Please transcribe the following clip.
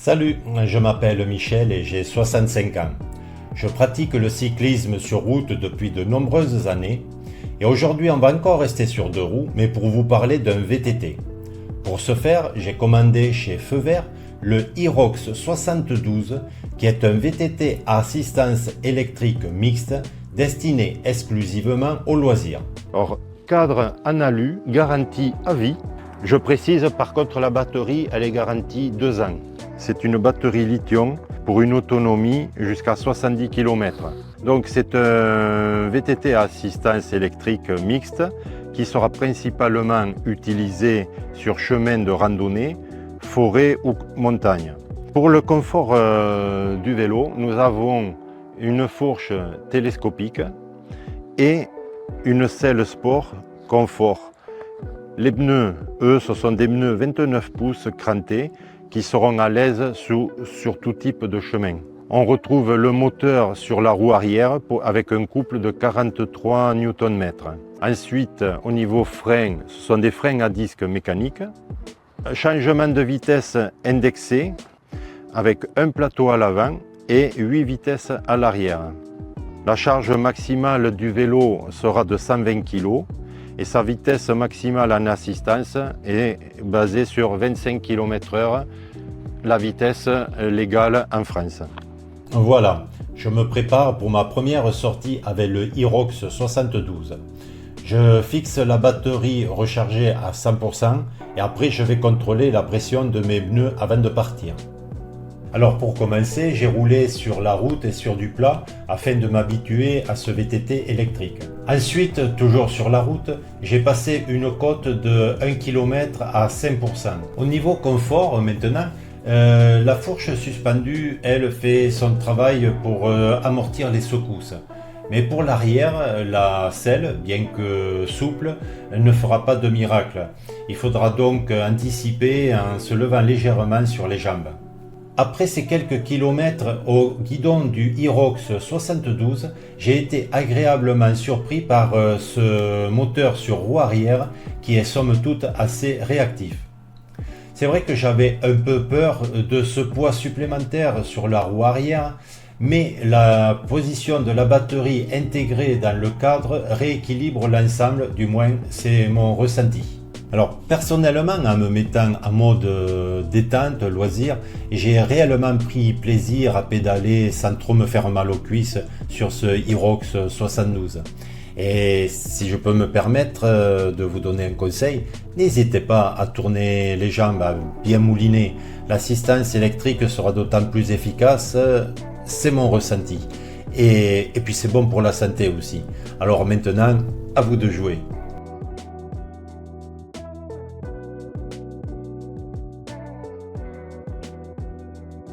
Salut, je m'appelle Michel et j'ai 65 ans. Je pratique le cyclisme sur route depuis de nombreuses années et aujourd'hui on va encore rester sur deux roues mais pour vous parler d'un VTT. Pour ce faire, j'ai commandé chez Feu Vert le Irox 72 qui est un VTT à assistance électrique mixte destiné exclusivement aux loisirs. Alors, cadre en alu, garantie à vie. Je précise par contre la batterie, elle est garantie 2 ans. C'est une batterie lithium pour une autonomie jusqu'à 70 km. Donc c'est un VTT à assistance électrique mixte qui sera principalement utilisé sur chemin de randonnée, forêt ou montagne. Pour le confort du vélo, nous avons une fourche télescopique et une selle sport confort. Les pneus, eux, ce sont des pneus 29 pouces crantés qui seront à l'aise sur tout type de chemin. On retrouve le moteur sur la roue arrière avec un couple de 43 Nm. Ensuite, au niveau frein, ce sont des freins à disque mécaniques. Changement de vitesse indexé avec un plateau à l'avant et 8 vitesses à l'arrière. La charge maximale du vélo sera de 120 kg et sa vitesse maximale en assistance est basée sur 25 km/h, la vitesse légale en France. Voilà, je me prépare pour ma première sortie avec le Irox 72. Je fixe la batterie rechargée à 100% et après je vais contrôler la pression de mes pneus avant de partir. Alors pour commencer, j'ai roulé sur la route et sur du plat afin de m'habituer à ce VTT électrique. Ensuite, toujours sur la route, j'ai passé une côte de 1 km à 5%. Au niveau confort maintenant, la fourche suspendue, elle fait son travail pour amortir les secousses. Mais pour l'arrière, la selle, bien que souple, ne fera pas de miracle. Il faudra donc anticiper en se levant légèrement sur les jambes. Après ces quelques kilomètres au guidon du Irox 72, j'ai été agréablement surpris par ce moteur sur roue arrière qui est somme toute assez réactif. C'est vrai que j'avais un peu peur de ce poids supplémentaire sur la roue arrière, mais la position de la batterie intégrée dans le cadre rééquilibre l'ensemble, du moins c'est mon ressenti. Alors personnellement, en me mettant en mode détente, loisir, j'ai réellement pris plaisir à pédaler sans trop me faire mal aux cuisses sur ce Irox 72. Et si je peux me permettre de vous donner un conseil, n'hésitez pas à tourner les jambes, à bien mouliner. L'assistance électrique sera d'autant plus efficace, c'est mon ressenti. Et puis c'est bon pour la santé aussi. Alors maintenant, à vous de jouer.